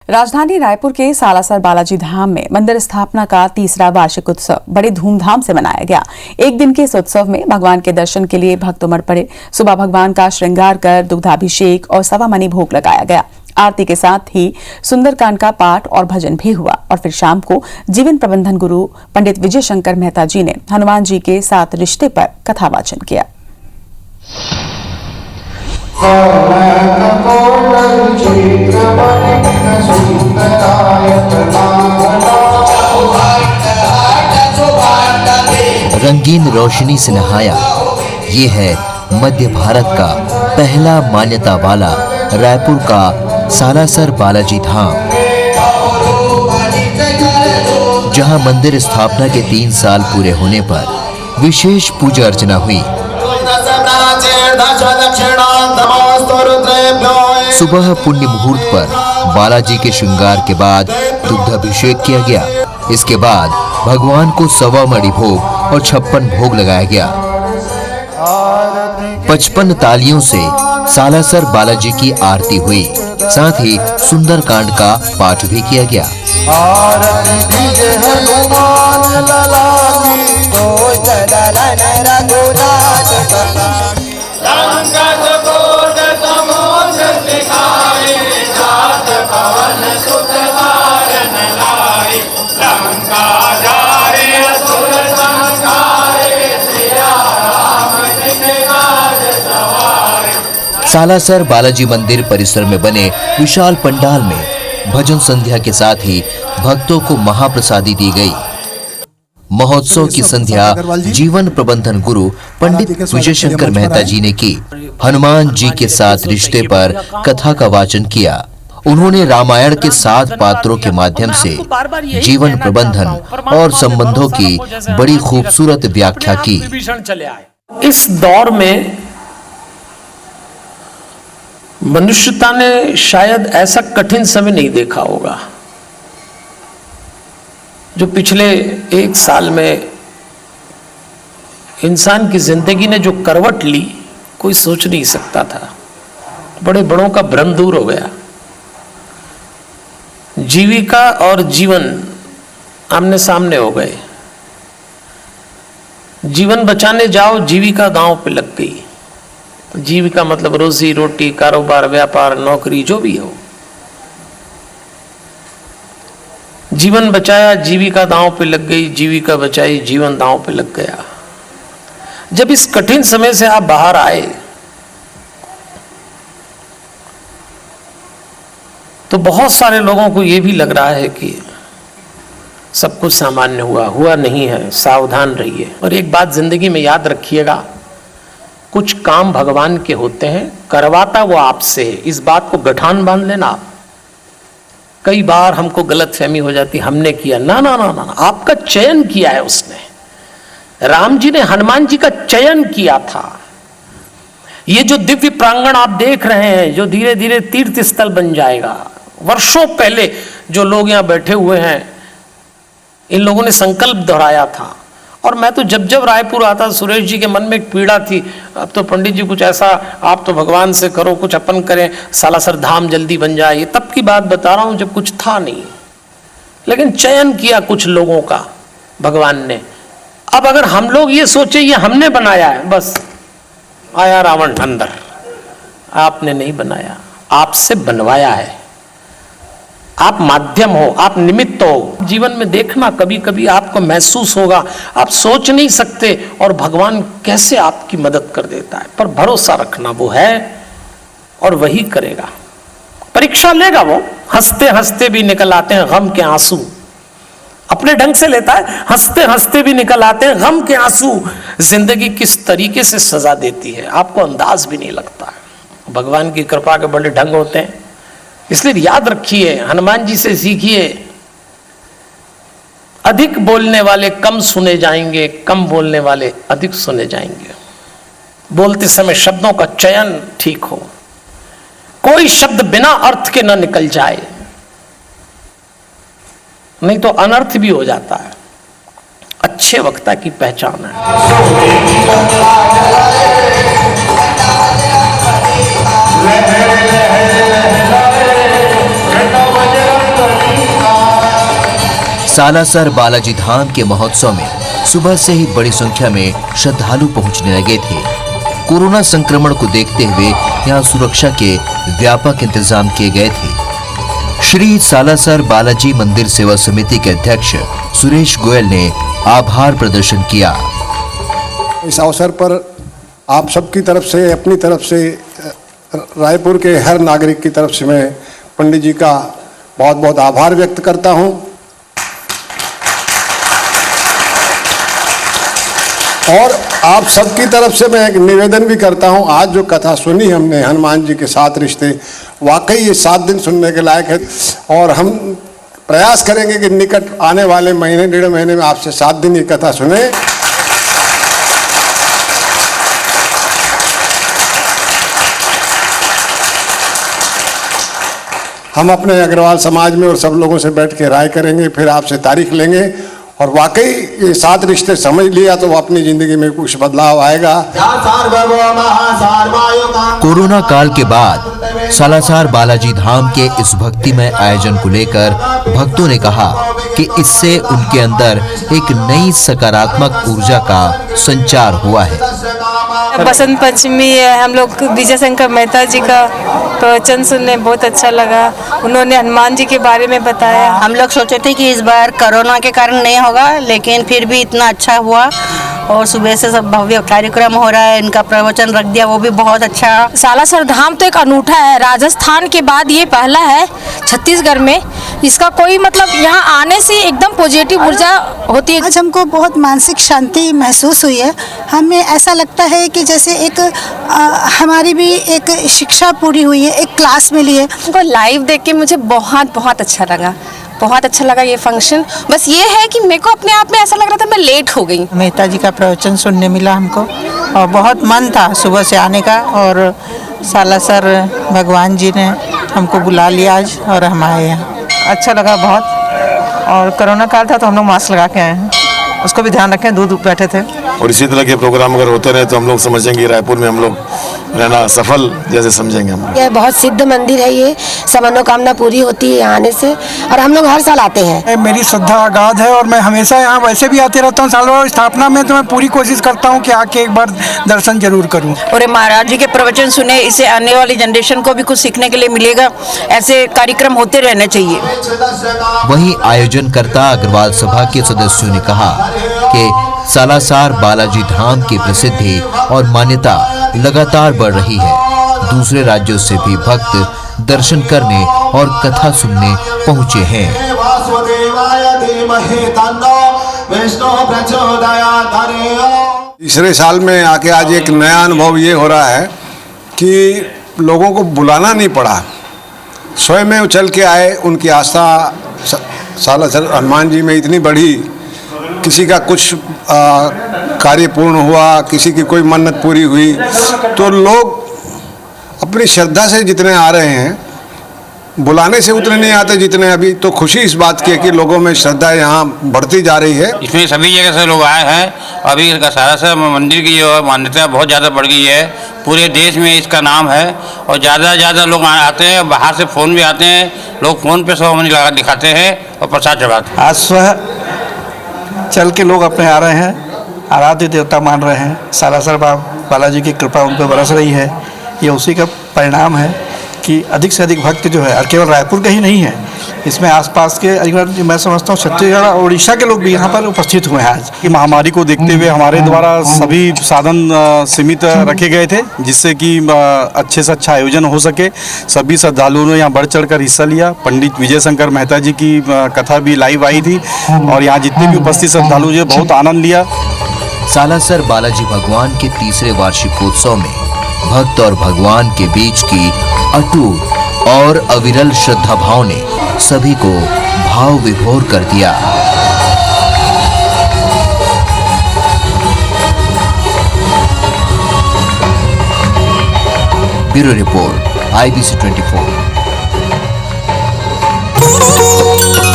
राजधानी रायपुर के सालासर बालाजी धाम में मंदिर स्थापना का तीसरा वार्षिक उत्सव बड़ी धूमधाम से मनाया गया। एक दिन के इस उत्सव में भगवान के दर्शन के लिए भक्त उमड़ पड़े। सुबह भगवान का श्रृंगार कर दुग्धाभिषेक और सवा मनी भोग लगाया गया। आरती के साथ ही सुंदरकांड का पाठ और भजन भी हुआ और फिर शाम को जीवन प्रबंधन गुरु पंडित विजय शंकर मेहता जी ने हनुमान जी के साथ रिश्ते पर कथावाचन किया। रंगीन रोशनी से नहाया, ये है मध्य भारत का पहला मान्यता वाला रायपुर का सालासर बालाजी धाम, जहां मंदिर स्थापना के 3 साल पूरे होने पर विशेष पूजा अर्चना हुई। सुबह पुण्य मुहूर्त पर बालाजी के श्रृंगार के बाद दुग्धाभिषेक किया गया। इसके बाद भगवान को सवा मणि भोग और 56 भोग लगाया गया। 55 तालियों से सालासर बालाजी की आरती हुई, साथ ही सुंदरकांड का पाठ भी किया गया। सालासर बालाजी मंदिर परिसर में बने विशाल पंडाल में भजन संध्या के साथ ही भक्तों को महाप्रसादी दी गई। महोत्सव की संध्या जीवन प्रबंधन गुरु पंडित विजय शंकर मेहता जी ने की। हनुमान जी के साथ रिश्ते पर कथा का वाचन किया। उन्होंने रामायण के 7 पात्रों के माध्यम से जीवन प्रबंधन और संबंधों की बड़ी खूबसूरत व्याख्या की। इस दौर में मनुष्यता ने शायद ऐसा कठिन समय नहीं देखा होगा जो पिछले 1 साल में इंसान की जिंदगी ने जो करवट ली, कोई सोच नहीं सकता था। बड़े बड़ों का भ्रम दूर हो गया। जीविका और जीवन आमने सामने हो गए। जीवन बचाने जाओ, जीविका दांव पे लग गई। जीविका मतलब रोजी रोटी, कारोबार, व्यापार, नौकरी, जो भी हो। जीवन बचाया, जीविका दांव पे लग गई। जीविका बचाई, जीवन दांव पे लग गया। जब इस कठिन समय से आप बाहर आए तो बहुत सारे लोगों को यह भी लग रहा है कि सब कुछ सामान्य हुआ नहीं है। सावधान रहिए। और एक बात जिंदगी में याद रखिएगा, कुछ काम भगवान के होते हैं, करवाता वो आपसे है। इस बात को गठान बांध लेना आप। कई बार हमको गलतफहमी हो जाती, हमने किया। ना ना ना ना, आपका चयन किया है उसने। राम जी ने हनुमान जी का चयन किया था। ये जो दिव्य प्रांगण आप देख रहे हैं, जो धीरे धीरे तीर्थ स्थल बन जाएगा, वर्षों पहले जो लोग यहाँ बैठे हुए हैं, इन लोगों ने संकल्प दोहराया था। और मैं तो जब जब रायपुर आता, सुरेश जी के मन में एक पीड़ा थी, अब तो पंडित जी कुछ ऐसा आप तो भगवान से करो, कुछ अपन करें, सालासर धाम जल्दी बन जाए। ये तब की बात बता रहा हूं जब कुछ था नहीं, लेकिन चयन किया कुछ लोगों का भगवान ने। अब अगर हम लोग ये सोचे ये हमने बनाया है, बस आया रावण अंदर। आपने नहीं बनाया, आपसे बनवाया है। आप माध्यम हो, आप निमित्त हो। जीवन में देखना, कभी कभी आपको महसूस होगा, आप सोच नहीं सकते और भगवान कैसे आपकी मदद कर देता है। पर भरोसा रखना, वो है और वही करेगा। परीक्षा लेगा वो। हंसते हंसते भी निकल आते हैं गम के आंसू। अपने ढंग से लेता है, हंसते हंसते भी निकल आते हैं गम के आंसू। जिंदगी किस तरीके से सजा देती है आपको अंदाज भी नहीं लगता है। भगवान की कृपा के बड़े ढंग होते हैं। इसलिए याद रखिए, हनुमान जी से सीखिए। अधिक बोलने वाले कम सुने जाएंगे, कम बोलने वाले अधिक सुने जाएंगे। बोलते समय शब्दों का चयन ठीक हो। कोई शब्द बिना अर्थ के न निकल जाए, नहीं तो अनर्थ भी हो जाता है। अच्छे वक्ता की पहचान है। सालासर बालाजी धाम के महोत्सव में सुबह से ही बड़ी संख्या में श्रद्धालु पहुंचने लगे थे। कोरोना संक्रमण को देखते हुए यहां सुरक्षा के व्यापक इंतजाम किए गए थे। श्री सालासर बालाजी मंदिर सेवा समिति के अध्यक्ष सुरेश गोयल ने आभार प्रदर्शन किया। इस अवसर पर आप सबकी तरफ से, अपनी तरफ से, रायपुर के हर नागरिक की तरफ से मैं पंडित जी का बहुत बहुत आभार व्यक्त करता हूं। और आप सबकी तरफ से मैं एक निवेदन भी करता हूं, आज जो कथा सुनी हमने हनुमान जी के 7 रिश्ते, वाकई ये 7 दिन सुनने के लायक है। और हम प्रयास करेंगे कि निकट आने वाले महीने, 1.5 महीने में आपसे 7 दिन ये कथा सुने। हम अपने अग्रवाल समाज में और सब लोगों से बैठ के राय करेंगे, फिर आपसे तारीख लेंगे और वाकई ये 7 रिश्ते समझ लिया तो अपनी जिंदगी में कुछ बदलाव आएगा। कोरोना काल के बाद सालासर बालाजी धाम के इस भक्तिमय आयोजन को लेकर भक्तों ने कहा कि इससे उनके अंदर एक नई सकारात्मक ऊर्जा का संचार हुआ है। बसंत पंचमी है, हम लोग विजय शंकर मेहता जी का प्रवचन सुनने बहुत अच्छा लगा। उन्होंने हनुमान जी के बारे में बताया। हम लोग सोचे थे कि इस बार कोरोना के कारण नहीं होगा, लेकिन फिर भी इतना अच्छा हुआ और सुबह से सब भव्य कार्यक्रम हो रहा है। इनका प्रवचन रख दिया, वो भी बहुत अच्छा। सालासर धाम तो एक अनूठा है, राजस्थान के बाद ये पहला है छत्तीसगढ़ में। इसका कोई मतलब यहाँ आने से एकदम पॉजिटिव ऊर्जा होती है। आज हमको बहुत मानसिक शांति महसूस हुई है। हमें ऐसा लगता है कि जैसे एक हमारी भी एक शिक्षा पूरी हुई है, एक क्लास मिली है। उनको लाइव देख के मुझे बहुत बहुत अच्छा लगा, बहुत अच्छा लगा ये फंक्शन। बस ये है कि मेरे को अपने आप में ऐसा लग रहा था मैं लेट हो गई। मेहता जी का प्रवचन सुनने मिला हमको और बहुत मन था सुबह से आने का, और सालासर भगवान जी ने हमको बुला लिया आज और हम आए यहाँ। अच्छा लगा बहुत। और कोरोना काल था तो हम लोग मास्क लगा के आए हैं, उसको भी ध्यान रखें, दूर बैठे थे। और इसी तरह के प्रोग्राम अगर होते रहे तो हम लोग समझेंगे रायपुर में हम लोग रहना सफल जैसे समझेंगे हम। यह बहुत सिद्ध मंदिर है, ये सब मनोकामना पूरी होती है यहाँ आने से, और हम लोग हर साल आते हैं। मेरी श्रद्धा अगाध है और मैं हमेशा यहाँ वैसे भी आते रहता हूँ। साल भर स्थापना में तो मैं पूरी कोशिश करता हूँ कि आके एक बार दर्शन जरूर करूँ। और महाराज जी के प्रवचन सुने, इसे आने वाली जनरेशन को भी कुछ सीखने के लिए मिलेगा। ऐसे कार्यक्रम होते रहने चाहिए। वहीं आयोजनकर्ता अग्रवाल सभा के सदस्यों ने कहा कि सालासर बालाजी धाम की प्रसिद्धि और मान्यता लगातार बढ़ रही है। दूसरे राज्यों से भी भक्त दर्शन करने और कथा सुनने पहुंचे हैं। तीसरे साल में आके आज एक नया अनुभव ये हो रहा है कि लोगों को बुलाना नहीं पड़ा, स्वयं में उछल के आए। उनकी आस्था सालासर हनुमान जी में इतनी बढ़ी, किसी का कुछ कार्य पूर्ण हुआ, किसी की कोई मन्नत पूरी हुई, तो लोग अपनी श्रद्धा से जितने आ रहे हैं, बुलाने से उतने नहीं आते जितने। अभी तो खुशी इस बात की है कि लोगों में श्रद्धा यहाँ बढ़ती जा रही है। इसमें सभी जगह से लोग आए हैं। अभी सालासर मंदिर की जो मान्यता बहुत ज़्यादा बढ़ गई है, पूरे देश में इसका नाम है और ज़्यादा से ज़्यादा लोग आते हैं। बाहर से फ़ोन भी आते हैं, लोग फ़ोन पे 100 मनी लगा दिखाते हैं और प्रसाद चढ़ाते हैं। आज स्वः चल के लोग अपने आ रहे हैं, आराध्य देवता मान रहे हैं। सालासर बालाजी की कृपा उन पर बरस रही है। ये उसी का परिणाम है कि अधिक से अधिक भक्त जो है, और केवल रायपुर के ही नहीं है, इसमें आसपास के मैं समझता हूँ छत्तीसगढ़ और उड़ीसा के लोग भी यहाँ पर उपस्थित हुए हैं। आज की महामारी को देखते हुए हमारे द्वारा सभी साधन सीमित रखे गए थे, जिससे कि अच्छे से अच्छा आयोजन हो सके। सभी श्रद्धालुओं ने यहाँ बढ़ चढ़कर हिस्सा लिया। पंडित विजय शंकर मेहता जी की कथा भी लाइव आई थी और यहाँ जितने भी उपस्थित श्रद्धालु जो बहुत आनंद लिया। सालासर बालाजी भगवान के तीसरे वार्षिकोत्सव में भक्त और भगवान के बीच की अटूट और अविरल श्रद्धा भाव ने सभी को भाव विभोर कर दिया। Bureau report IBC 24।